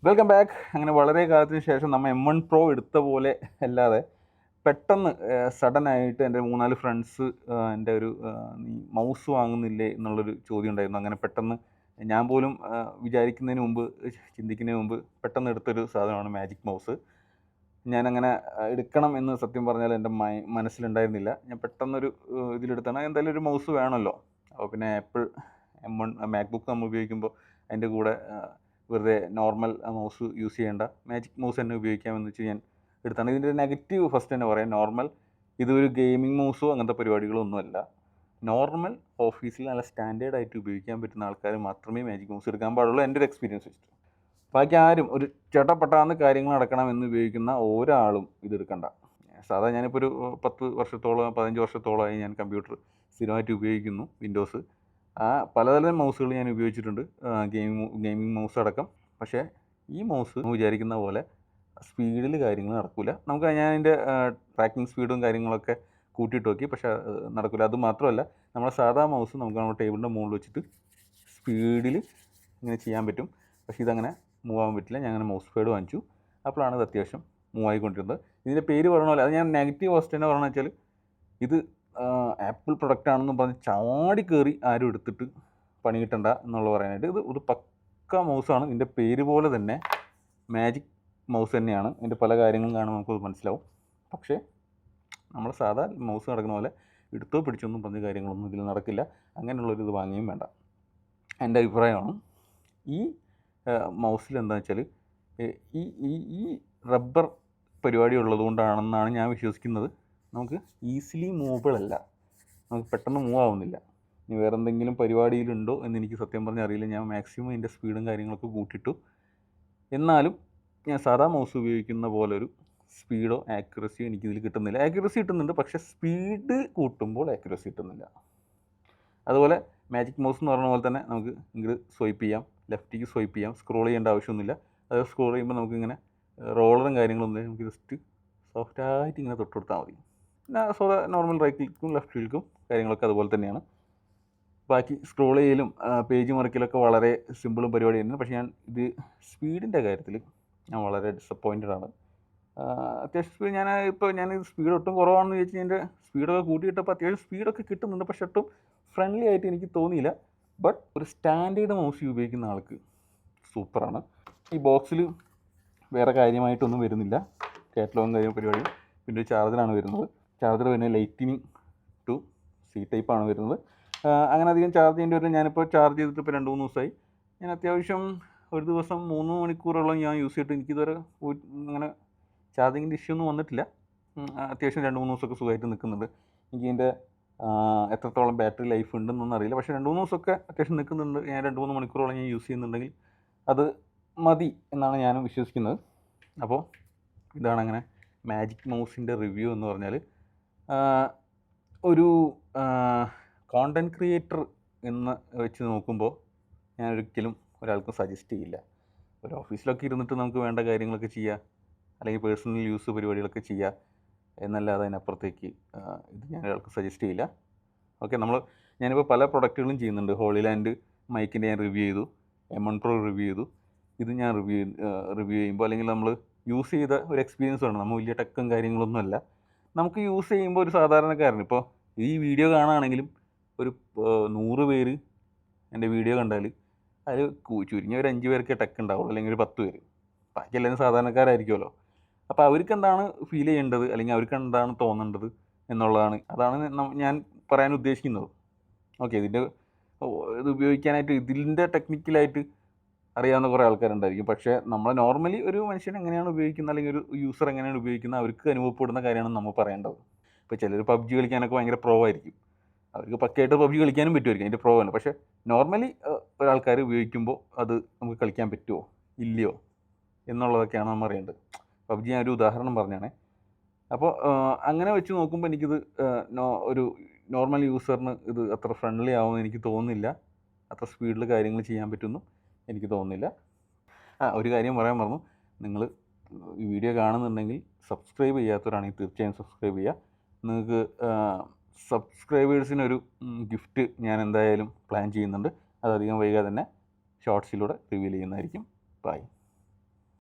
Welcome back. അങ്ങനെ വളരെ കാലത്തിന് ശേഷം നമ്മൾ M1 Pro എടുത്ത പോലെ അല്ലാതെ പെട്ടെന്ന് സഡനായിട്ട് എൻ്റെ 3-4 ഫ്രണ്ട്സ് എൻ്റെ ഒരു നീ മൗസ് വാങ്ങുന്നില്ലേ എന്നുള്ളൊരു ചോദ്യം ഉണ്ടായിരുന്നു. അങ്ങനെ പെട്ടെന്ന് ഞാൻ പോലും വിചാരിക്കുന്നതിന് മുമ്പ് ചിന്തിക്കുന്നതിന് മുമ്പ് പെട്ടെന്ന് എടുത്തൊരു സാധനമാണ് മാജിക് മൗസ്. ഞാനങ്ങനെ എടുക്കണം എന്ന് സത്യം പറഞ്ഞാൽ എൻ്റെ മനസ്സിലുണ്ടായിരുന്നില്ല. ഞാൻ പെട്ടെന്നൊരു ഇതിലെടുത്താണ്. എന്തായാലും ഒരു മൗസ് വേണമല്ലോ. അപ്പോൾ പിന്നെ ആപ്പിൾ M1 മാക്ബുക്ക് നമ്മൾ ഉപയോഗിക്കുമ്പോൾ അതിൻ്റെ കൂടെ വെറുതെ നോർമൽ മൗസ് യൂസ് ചെയ്യേണ്ട മാജിക് മൗസ് തന്നെ ഉപയോഗിക്കാമെന്ന് വെച്ച് ഞാൻ എടുത്താണ്. ഇതിൻ്റെ നെഗറ്റീവ് ഫസ്റ്റ് തന്നെ പറയാം. നോർമൽ ഇതൊരു ഗെയിമിംഗ് മൗസോ അങ്ങനത്തെ പരിപാടികളോ ഒന്നുമല്ല. നോർമൽ ഓഫീസിൽ നല്ല സ്റ്റാൻഡേർഡ് ആയിട്ട് ഉപയോഗിക്കാൻ പറ്റുന്ന ആൾക്കാർ മാത്രമേ മാജിക് മൗസ് എടുക്കാൻ പാടുള്ളൂ, എൻ്റെ ഒരു എക്സ്പീരിയൻസ് വെച്ചിട്ട്. ബാക്കി ആരും ഒരു ചട്ടപ്പെട്ടാന്ന് കാര്യങ്ങൾ നടക്കണം എന്ന് ഉപയോഗിക്കുന്ന ഒരാളും ഇതെടുക്കണ്ട. സാധാ ഞാനിപ്പോൾ ഒരു 10 വർഷത്തോളം 15 വർഷത്തോളമായി ഞാൻ കമ്പ്യൂട്ടർ സ്ഥിരമായിട്ട് ഉപയോഗിക്കുന്നു, വിൻഡോസ്. പലതരം മൗസുകൾ ഞാൻ ഉപയോഗിച്ചിട്ടുണ്ട്, ഗെയിമിംഗ് മൗസ് അടക്കം. പക്ഷേ ഈ മൗസ് വിചാരിക്കുന്ന പോലെ സ്പീഡിൽ കാര്യങ്ങൾ നടക്കില്ല. നമുക്ക് ഞാൻ അതിൻ്റെ ട്രാക്കിംഗ് സ്പീഡും കാര്യങ്ങളൊക്കെ കൂട്ടിയിട്ട് നോക്കി, പക്ഷേ നടക്കില്ല. അത് മാത്രമല്ല, നമ്മുടെ സാധാ മൗസ് നമുക്ക് നമ്മുടെ ടേബിളിൻ്റെ മുകളിൽ വെച്ചിട്ട് സ്പീഡിൽ ഇങ്ങനെ ചെയ്യാൻ പറ്റും. പക്ഷേ ഇതങ്ങനെ മൂവ് ആകാൻ പറ്റില്ല. ഞാൻ അങ്ങനെ മൗസ് പാഡ് വാങ്ങിച്ചു. അപ്പോഴാണ് ഇത് അത്യാവശ്യം മൂവ് ആയിക്കൊണ്ടിരുന്നത്. ഇതിൻ്റെ പേര് പറഞ്ഞ പോലെ, അത് ഞാൻ നെഗറ്റീവ് ഫസ്റ്റ് തന്നെ പറഞ്ഞു വെച്ചാൽ, ഇത് ആപ്പിൾ പ്രൊഡക്റ്റ് ആണെന്ന് പറഞ്ഞ് ചാടി കയറി ആരും എടുത്തിട്ട് പണി കിട്ടണ്ട എന്നുള്ള പറയാനായിട്ട്. ഇത് പക്ക മൗസാണ്. ഇതിൻ്റെ പേര് പോലെ തന്നെ മാജിക് മൗസ് തന്നെയാണ്. ഇതിൻ്റെ പല കാര്യങ്ങളും കാണുമ്പോൾ നമുക്കത് മനസ്സിലാവും. പക്ഷേ നമ്മൾ സാധാ മൗസ് നടക്കുന്ന പോലെ എടുത്തോ പിടിച്ചൊന്നും പറഞ്ഞ കാര്യങ്ങളൊന്നും ഇതിൽ നടക്കില്ല. അങ്ങനെയുള്ളൊരു ഇത് വാങ്ങിയും വേണ്ട, എൻ്റെ അഭിപ്രായമാണ്. ഈ മൗസിൽ എന്താണെന്ന് വെച്ചാൽ ഈ ഈ ഈ റബ്ബർ പരിപാടി ഉള്ളതുകൊണ്ടാണെന്നാണ് ഞാൻ വിശ്വസിക്കുന്നത്. നമുക്ക് ഈസിലി മൂവബിൾ അല്ല, നമുക്ക് പെട്ടെന്ന് മൂവ് ആവുന്നില്ല. ഇനി വേറെ എന്തെങ്കിലും പരിപാടിയിലുണ്ടോ എന്ന് എനിക്ക് സത്യം പറഞ്ഞാൽ അറിയില്ല. ഞാൻ മാക്സിമം ഇതിൻ്റെ സ്പീഡും കാര്യങ്ങളൊക്കെ കൂട്ടിയിട്ടു. എന്നാലും ഞാൻ സാധാ മൗസ് ഉപയോഗിക്കുന്ന പോലൊരു സ്പീഡോ ആക്യുറസിയോ എനിക്കിതിൽ കിട്ടുന്നില്ല. ആക്യുറസി കിട്ടുന്നുണ്ട്, പക്ഷേ സ്പീഡ് കൂട്ടുമ്പോൾ ആക്യുറസി കിട്ടുന്നില്ല. അതുപോലെ മാജിക് മൗസ് എന്ന് പറഞ്ഞ പോലെ തന്നെ നമുക്ക് ഇങ്ങോട്ട് സ്വൈപ്പ് ചെയ്യാം, ലെഫ്റ്റിക്ക് സ്വൈപ്പ് ചെയ്യാം, സ്ക്രോൾ ചെയ്യേണ്ട ആവശ്യമൊന്നുമില്ല. അത് സ്ക്രോൾ ചെയ്യുമ്പോൾ നമുക്കിങ്ങനെ റോളറും കാര്യങ്ങളൊന്നും നമുക്ക് ജസ്റ്റ് സോഫ്റ്റായിട്ട് ഇങ്ങനെ തൊട്ട് കൊടുത്താൽ മതി. പിന്നെ നോർമൽ റൈറ്റ് ക്ലിക്കും ലെഫ്റ്റ് ക്ലിക്കും കാര്യങ്ങളൊക്കെ അതുപോലെ തന്നെയാണ്. ബാക്കി സ്ക്രോൾ ചെയ്യലും പേജ് മറിക്കലൊക്കെ വളരെ സിമ്പിളും പരിപാടി തന്നെയാണ്. പക്ഷേ ഞാൻ ഇത് സ്പീഡിൻ്റെ കാര്യത്തിൽ ഞാൻ വളരെ ഡിസപ്പോയിൻറ്റഡ് ആണ്. അത്യാവശ്യം സ്പീഡ് ഞാൻ സ്പീഡ് ഒട്ടും കുറവാണെന്ന് ചോദിച്ചാൽ എൻ്റെ സ്പീഡൊക്കെ കൂട്ടിയിട്ടപ്പോൾ അത്യാവശ്യം സ്പീഡൊക്കെ കിട്ടുന്നുണ്ട്. പക്ഷേ ഒട്ടും ഫ്രണ്ട്ലി ആയിട്ട് എനിക്ക് തോന്നിയില്ല. ബട്ട് ഒരു സ്റ്റാൻഡേർഡ് മൗസ് ഉപയോഗിക്കുന്ന ആൾക്ക് സൂപ്പറാണ്. ഈ ബോക്സിൽ വേറെ കാര്യമായിട്ടൊന്നും വരുന്നില്ല, കാറ്റലോഗും കാര്യം പരിപാടിയും. പിന്നെ ഒരു ചാർജറാണ് വരുന്നത്. ചാർജർ വരുന്നത് ലൈറ്റ്നിങ് ടു സി ടൈപ്പാണ് വരുന്നത്. അങ്ങനെ അധികം ചാർജ് ചെയ്യേണ്ടി വരും. ഞാനിപ്പോൾ ചാർജ് ചെയ്തിട്ട് ഇപ്പോൾ 2-3 ദിവസമായി. ഞാൻ അത്യാവശ്യം ഒരു ദിവസം 3 മണിക്കൂറോളം ഞാൻ യൂസ് ചെയ്തിട്ട് എനിക്കിതുവരെ അങ്ങനെ ചാർജിങ്ങിൻ്റെ ഇഷ്യൂ ഒന്നും വന്നിട്ടില്ല. അത്യാവശ്യം 2-3 ദിവസമൊക്കെ സുഖമായിട്ട് നിൽക്കുന്നുണ്ട്. എനിക്കിതിൻ്റെ എത്രത്തോളം ബാറ്ററി ലൈഫ് ഉണ്ടെന്നൊന്നും അറിയില്ല, പക്ഷേ 2-3 ദിവസമൊക്കെ അത്യാവശ്യം നിൽക്കുന്നുണ്ട്. ഞാൻ 2-3 മണിക്കൂറോളം ഞാൻ യൂസ് ചെയ്യുന്നുണ്ടെങ്കിൽ അത് മതി എന്നാണ് ഞാനും വിശ്വസിക്കുന്നത്. അപ്പോൾ ഇതാണ് അങ്ങനെ മാജിക് മൗസിൻ്റെ റിവ്യൂ എന്ന് പറഞ്ഞാൽ. ഒരു കോണ്ടൻറ്റ് ക്രിയേറ്റർ എന്ന് വെച്ച് നോക്കുമ്പോൾ ഞാൻ ഒരിക്കലും ഒരാൾക്കും സജസ്റ്റ് ചെയ്യില്ല. ഒരു ഓഫീസിലൊക്കെ ഇരുന്നിട്ട് നമുക്ക് വേണ്ട കാര്യങ്ങളൊക്കെ ചെയ്യുക, അല്ലെങ്കിൽ പേഴ്സണൽ യൂസ് പരിപാടികളൊക്കെ ചെയ്യുക എന്നല്ലാതെ അതിനപ്പുറത്തേക്ക് ഇത് ഞാൻ ഒരാൾക്ക് സജസ്റ്റ് ചെയ്യില്ല. ഓക്കെ, ഞാനിപ്പോൾ പല പ്രൊഡക്റ്റുകളും ചെയ്യുന്നുണ്ട്. ഹോളി ലാൻഡ് മൈക്കിൻ്റെ ഞാൻ റിവ്യൂ ചെയ്തു, M1 Pro റിവ്യൂ ചെയ്തു. ഇത് ഞാൻ റിവ്യൂ ചെയ്യുമ്പോൾ അല്ലെങ്കിൽ നമ്മൾ യൂസ് ചെയ്ത ഒരു എക്സ്പീരിയൻസ് ആണ്. നമ്മൾ വലിയ ടെക്കും കാര്യങ്ങളൊന്നും അല്ല. നമുക്ക് യൂസ് ചെയ്യുമ്പോൾ ഒരു സാധാരണക്കാരൻ, ഇപ്പോൾ ഈ വീഡിയോ കാണുകയാണെങ്കിലും ഒരു 100 പേര് എൻ്റെ വീഡിയോ കണ്ടാൽ അതിൽ ചുരുങ്ങിയ ഒരു 5 പേർക്ക് ടെക്ക് ഉണ്ടാവുള്ളൂ, അല്ലെങ്കിൽ ഒരു 10 പേര്. ബാക്കി എല്ലാവരും സാധാരണക്കാരായിരിക്കുമല്ലോ. അപ്പോൾ അവർക്ക് എന്താണ് ഫീൽ ചെയ്യേണ്ടത്, അല്ലെങ്കിൽ അവർക്ക് എന്താണ് തോന്നേണ്ടത് എന്നുള്ളതാണ്, അതാണ് ഞാൻ പറയാൻ ഉദ്ദേശിക്കുന്നത്. ഓക്കെ, ഇത് ഉപയോഗിക്കാനായിട്ട് ഇതിൻ്റെ ടെക്നിക്കലായിട്ട് അറിയാവുന്ന കുറേ ആൾക്കാരുണ്ടായിരിക്കും. പക്ഷേ നമ്മൾ നോർമലി ഒരു മനുഷ്യൻ എങ്ങനെയാണ് ഉപയോഗിക്കുന്നത്, അല്ലെങ്കിൽ ഒരു യൂസർ എങ്ങനെയാണ് ഉപയോഗിക്കുന്നത്, അവർക്ക് അനുഭവപ്പെടുന്ന കാര്യമാണ് നമ്മൾ പറയേണ്ടത്. ഇപ്പോൾ ചിലർ PUBG കളിക്കാനൊക്കെ ഭയങ്കര പ്രോ ആയിരിക്കും, അവർക്ക് പക്കയായിട്ട് PUBG കളിക്കാനും പറ്റുമായിരിക്കും, അതിൻ്റെ പ്രോ ആണ്. പക്ഷേ നോർമലി ഒരാൾക്കാർ ഉപയോഗിക്കുമ്പോൾ അത് നമുക്ക് കളിക്കാൻ പറ്റുമോ ഇല്ലയോ എന്നുള്ളതൊക്കെയാണ് നമ്മൾ അറിയേണ്ടത്. PUBG ഞാൻ ഒരു ഉദാഹരണം പറഞ്ഞാണേ. അപ്പോൾ അങ്ങനെ വെച്ച് നോക്കുമ്പോൾ എനിക്കിത് ഒരു നോർമൽ യൂസറിന് ഇത് അത്ര ഫ്രണ്ട്ലി ആവുമെന്ന് എനിക്ക് തോന്നുന്നില്ല. അത്ര സ്പീഡിൽ കാര്യങ്ങൾ ചെയ്യാൻ പറ്റുമെന്നും എനിക്ക് തോന്നുന്നില്ല. ഒരു കാര്യം പറയാൻ മറന്നു. നിങ്ങൾ ഈ വീഡിയോ കാണുന്നുണ്ടെങ്കിൽ സബ്സ്ക്രൈബ് ചെയ്യാത്തവരാണെങ്കിൽ തീർച്ചയായും സബ്സ്ക്രൈബ് ചെയ്യുക. നിങ്ങൾക്ക് സബ്സ്ക്രൈബേഴ്സിനൊരു ഗിഫ്റ്റ് ഞാൻ എന്തായാലും പ്ലാൻ ചെയ്യുന്നുണ്ട്. അതധികം വൈകാതെ തന്നെ ഷോർട്സിലൂടെ റിവീൽ ചെയ്യുന്നതായിരിക്കും. ബൈ.